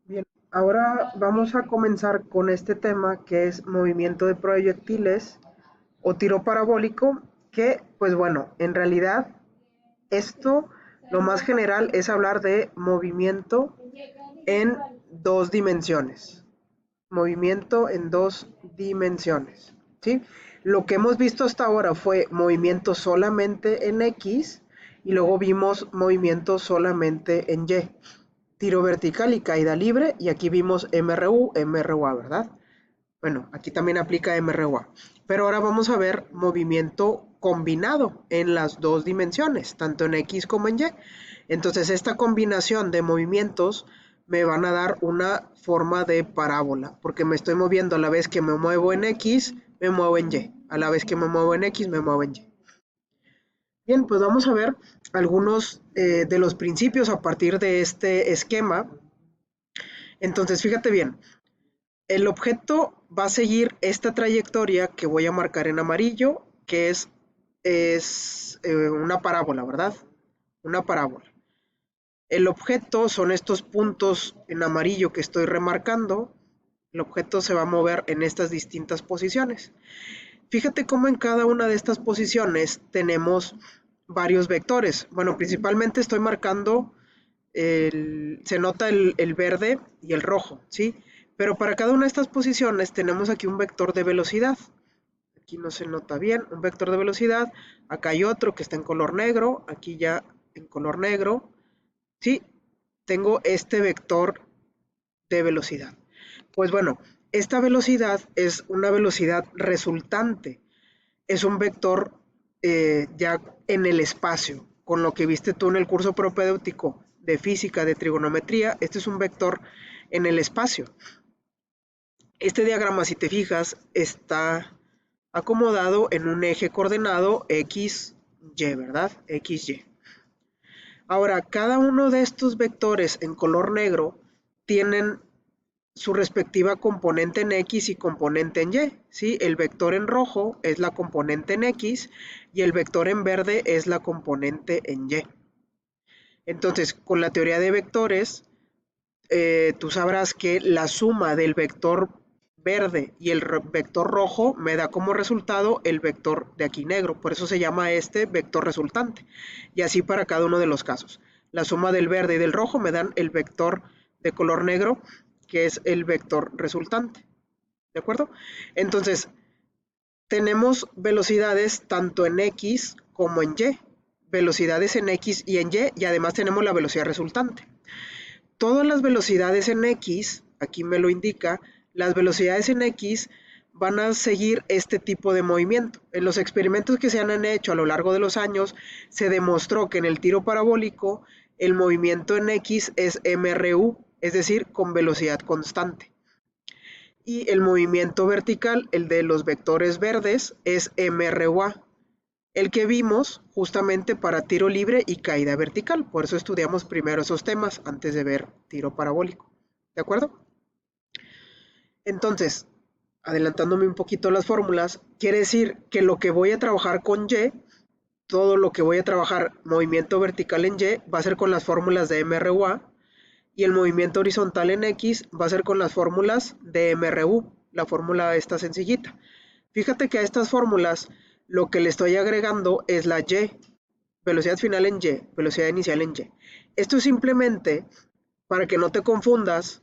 Bien, ahora vamos a comenzar con este tema que es movimiento de proyectiles o tiro parabólico, que pues bueno, en realidad esto lo más general es hablar de movimiento en dos dimensiones. Movimiento en dos dimensiones, ¿sí? Lo que hemos visto hasta ahora fue movimiento solamente en X y luego vimos movimiento solamente en Y. Tiro vertical y caída libre, y aquí vimos MRU, MRUA, ¿verdad? Bueno, aquí también aplica MRUA. Pero ahora vamos a ver movimiento combinado en las dos dimensiones, tanto en X como en Y. Entonces, esta combinación de movimientos me van a dar una forma de parábola, porque me estoy moviendo a la vez que me muevo en X, me muevo en Y. A la vez que me muevo en X, me muevo en Y. Bien, pues vamos a ver algunos de los principios a partir de este esquema. Entonces, fíjate bien, el objeto va a seguir esta trayectoria que voy a marcar en amarillo, que es una parábola, ¿verdad? Una parábola. El objeto son estos puntos en amarillo que estoy remarcando. El objeto se va a mover en estas distintas posiciones. Fíjate cómo en cada una de estas posiciones tenemos varios vectores. Bueno, principalmente estoy marcando se nota el verde y el rojo, ¿sí? Pero para cada una de estas posiciones tenemos aquí un vector de velocidad. Aquí no se nota bien, un vector de velocidad. Acá hay otro que está en color negro, aquí ya en color negro, ¿sí? Tengo este vector de velocidad. Pues bueno, esta velocidad es una velocidad resultante. Es un vector ya en el espacio, con lo que viste tú en el curso propedéutico de física, de trigonometría. Este es un vector en el espacio. Este diagrama, si te fijas, está acomodado en un eje coordenado X, Y, ¿verdad? X, Y. Ahora, cada uno de estos vectores en color negro tienen su respectiva componente en X y componente en Y, ¿sí? El vector en rojo es la componente en X y el vector en verde es la componente en Y. Entonces, con la teoría de vectores, tú sabrás que la suma del vector verde y el vector rojo me da como resultado el vector de aquí negro. Por eso se llama este vector resultante. Y así para cada uno de los casos. La suma del verde y del rojo me dan el vector de color negro, que es el vector resultante. ¿De acuerdo? Entonces, tenemos velocidades tanto en X como en Y. Velocidades en X y en Y, y además tenemos la velocidad resultante. Todas las velocidades en X, aquí me lo indica, las velocidades en X van a seguir este tipo de movimiento. En los experimentos que se han hecho a lo largo de los años, se demostró que en el tiro parabólico el movimiento en X es MRU, es decir, con velocidad constante. Y el movimiento vertical, el de los vectores verdes, es MRUA, el que vimos justamente para tiro libre y caída vertical. Por eso estudiamos primero esos temas antes de ver tiro parabólico. ¿De acuerdo? Entonces, adelantándome un poquito las fórmulas, quiere decir que lo que voy a trabajar con Y, todo lo que voy a trabajar movimiento vertical en Y, va a ser con las fórmulas de MRUA, y el movimiento horizontal en X va a ser con las fórmulas de MRU, la fórmula esta sencillita. Fíjate que a estas fórmulas lo que le estoy agregando es la Y, velocidad final en Y, velocidad inicial en Y. Esto es simplemente para que no te confundas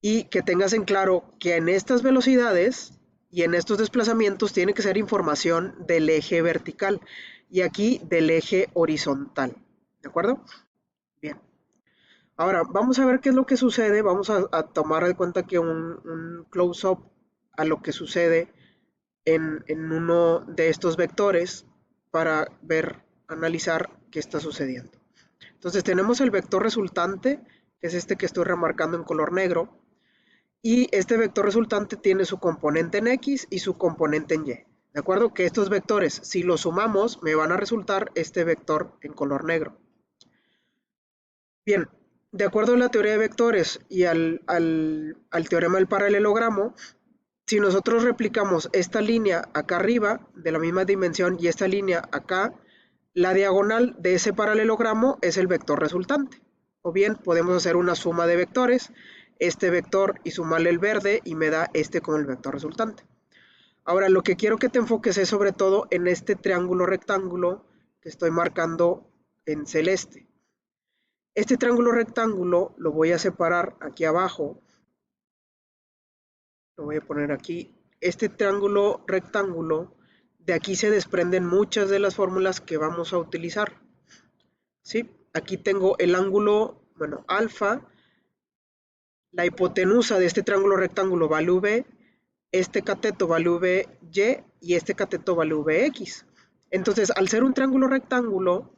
y que tengas en claro que en estas velocidades y en estos desplazamientos tiene que ser información del eje vertical y aquí del eje horizontal. ¿De acuerdo? Bien. Ahora, vamos a ver qué es lo que sucede. Vamos a tomar de cuenta que un close-up a lo que sucede en uno de estos vectores para ver, analizar qué está sucediendo. Entonces tenemos el vector resultante, que es este que estoy remarcando en color negro, y este vector resultante tiene su componente en X y su componente en Y. ¿De acuerdo? Que estos vectores, si los sumamos, me van a resultar este vector en color negro. Bien, de acuerdo a la teoría de vectores y al teorema del paralelogramo, si nosotros replicamos esta línea acá arriba de la misma dimensión y esta línea acá, la diagonal de ese paralelogramo es el vector resultante. O bien podemos hacer una suma de vectores. este vector y sumarle el verde y me da este como el vector resultante. Ahora lo que quiero que te enfoques es sobre todo en este triángulo rectángulo que estoy marcando en celeste. Este triángulo rectángulo lo voy a separar aquí abajo. Lo voy a poner aquí. Este triángulo rectángulo, de aquí se desprenden muchas de las fórmulas que vamos a utilizar. ¿Sí? Aquí tengo el ángulo, bueno, alfa, la hipotenusa de este triángulo rectángulo vale V, este cateto vale VY y este cateto vale VX. Entonces, al ser un triángulo rectángulo,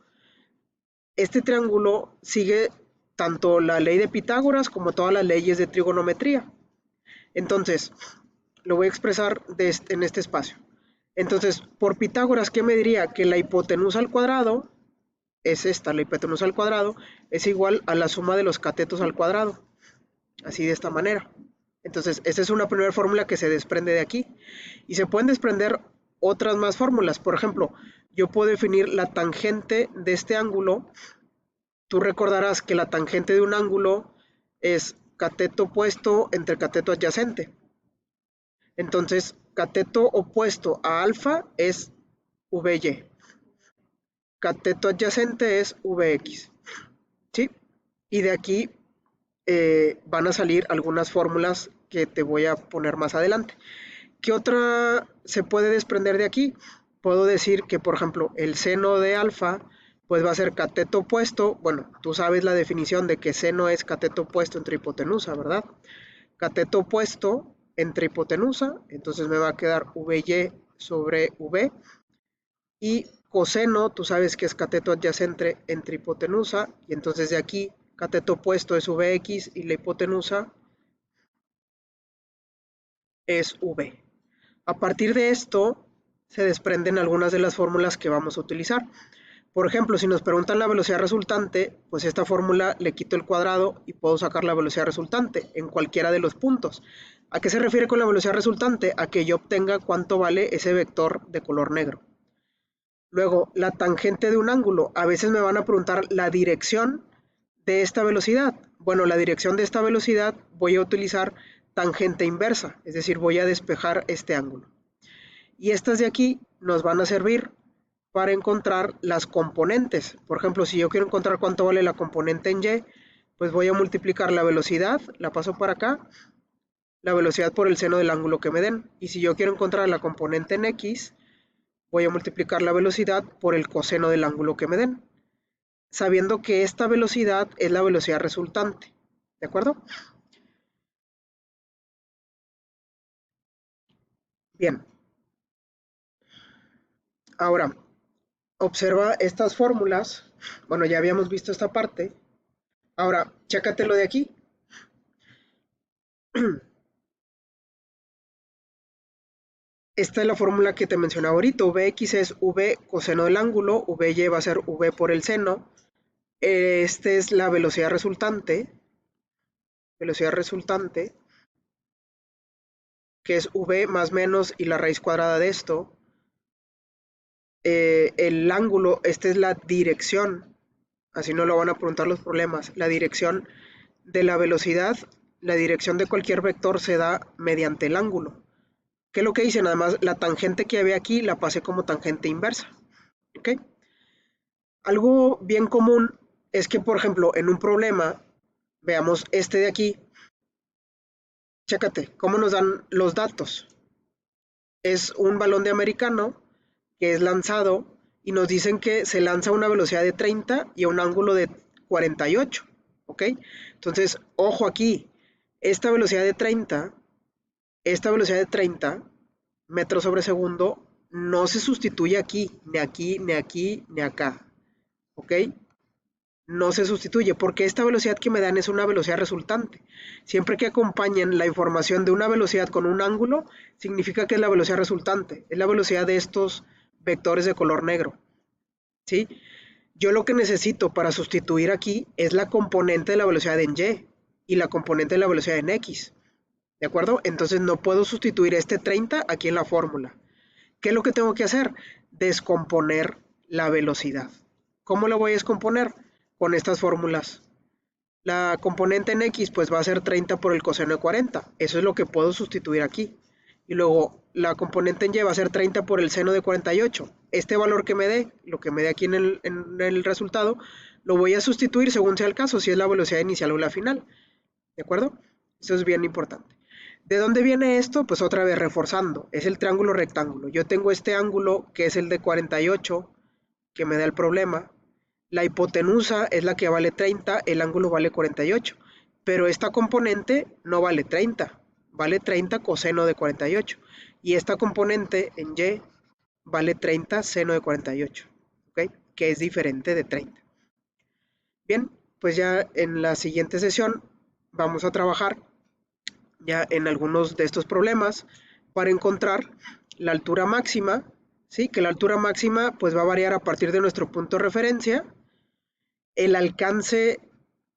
este triángulo sigue tanto la ley de Pitágoras como todas las leyes de trigonometría. Entonces, lo voy a expresar en este espacio. Entonces, por Pitágoras, ¿qué me diría? Que la hipotenusa al cuadrado es esta, la hipotenusa al cuadrado es igual a la suma de los catetos al cuadrado. Así de esta manera. Entonces, esta es una primera fórmula que se desprende de aquí. Y se pueden desprender otras más fórmulas. Por ejemplo, yo puedo definir la tangente de este ángulo. Tú recordarás que la tangente de un ángulo es cateto opuesto entre cateto adyacente. Entonces, cateto opuesto a alfa es VY. Cateto adyacente es VX. ¿Sí? Y de aquí van a salir algunas fórmulas que te voy a poner más adelante. ¿Qué otra se puede desprender de aquí? Puedo decir que, por ejemplo, el seno de alfa pues va a ser cateto opuesto. Bueno, tú sabes la definición de que seno es cateto opuesto entre hipotenusa, ¿verdad? Cateto opuesto entre hipotenusa, entonces me va a quedar VY sobre V. Y coseno, tú sabes que es cateto adyacente entre hipotenusa, y entonces de aquí cateto opuesto es Vx y la hipotenusa es V. A partir de esto se desprenden algunas de las fórmulas que vamos a utilizar. Por ejemplo, si nos preguntan la velocidad resultante, pues esta fórmula le quito el cuadrado y puedo sacar la velocidad resultante en cualquiera de los puntos. ¿A qué se refiere con la velocidad resultante? A que yo obtenga cuánto vale ese vector de color negro. Luego, la tangente de un ángulo. A veces me van a preguntar la dirección de esta velocidad. Bueno, la dirección de esta velocidad voy a utilizar tangente inversa, es decir, voy a despejar este ángulo. Y estas de aquí nos van a servir para encontrar las componentes. Por ejemplo, si yo quiero encontrar cuánto vale la componente en Y, pues voy a multiplicar la velocidad, la paso para acá, la velocidad por el seno del ángulo que me den. Y si yo quiero encontrar la componente en X, voy a multiplicar la velocidad por el coseno del ángulo que me den, sabiendo que esta velocidad es la velocidad resultante. ¿De acuerdo? Bien. Ahora, observa estas fórmulas. Bueno, ya habíamos visto esta parte. Ahora, chécate lo de aquí. Esta es la fórmula que te mencionaba ahorita. Vx es V coseno del ángulo, Vy va a ser V por el seno. Esta es la velocidad resultante, que es V más menos y la raíz cuadrada de esto. El ángulo, esta es la dirección, así no lo van a preguntar los problemas. La dirección de la velocidad, la dirección de cualquier vector se da mediante el ángulo. ¿Qué es lo que hice? Nada más la tangente que había aquí la pasé como tangente inversa. ¿Ok? Algo bien común es que, por ejemplo, en un problema, veamos este de aquí, chécate, ¿cómo nos dan los datos? Es un balón de americano que es lanzado y nos dicen que se lanza a una velocidad de 30 y a un ángulo de 48, ¿ok? Entonces, ojo aquí, esta velocidad de 30, esta velocidad de 30 metros sobre segundo no se sustituye aquí, ni aquí, ni aquí, ni acá, ¿ok? No se sustituye porque esta velocidad que me dan es una velocidad resultante. Siempre que acompañen la información de una velocidad con un ángulo, significa que es la velocidad resultante, es la velocidad de estos vectores de color negro. ¿Sí? Yo lo que necesito para sustituir aquí es la componente de la velocidad en Y y la componente de la velocidad en X. ¿De acuerdo? Entonces no puedo sustituir este 30 aquí en la fórmula. ¿Qué es lo que tengo que hacer? Descomponer la velocidad. ¿Cómo la voy a descomponer? Con estas fórmulas La componente en X pues va a ser 30 por el coseno de 40. Eso es lo que puedo sustituir aquí. Y luego la componente en Y va a ser 30 por el seno de 48. Este valor que me dé, lo que me dé aquí en el resultado, lo voy a sustituir según sea el caso, si es la velocidad inicial o la final. ¿De acuerdo? Eso es bien importante. ¿De dónde viene esto? Pues otra vez reforzando. Es el triángulo rectángulo. Yo tengo este ángulo que es el de 48, que me da el problema. La hipotenusa es la que vale 30, el ángulo vale 48. Pero esta componente no vale 30, vale 30 coseno de 48. Y esta componente en Y vale 30 seno de 48, ¿ok? Que es diferente de 30. Bien, pues ya en la siguiente sesión vamos a trabajar ya en algunos de estos problemas para encontrar la altura máxima, ¿sí? Que la altura máxima pues va a variar a partir de nuestro punto de referencia. El alcance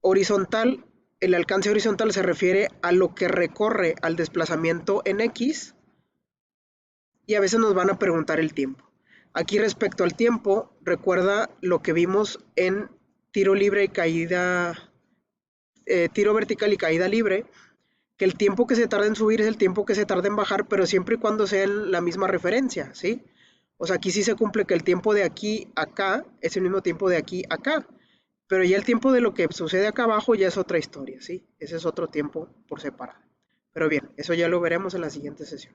horizontal, el alcance horizontal se refiere a lo que recorre al desplazamiento en X y a veces nos van a preguntar el tiempo. Aquí respecto al tiempo, recuerda lo que vimos en tiro libre y caída, tiro vertical y caída libre, que el tiempo que se tarda en subir es el tiempo que se tarda en bajar, pero siempre y cuando sea la misma referencia, ¿sí? O sea, aquí sí se cumple que el tiempo de aquí a acá es el mismo tiempo de aquí a acá, pero ya el tiempo de lo que sucede acá abajo ya es otra historia, ¿sí? Ese es otro tiempo por separado. Pero bien, eso ya lo veremos en la siguiente sesión.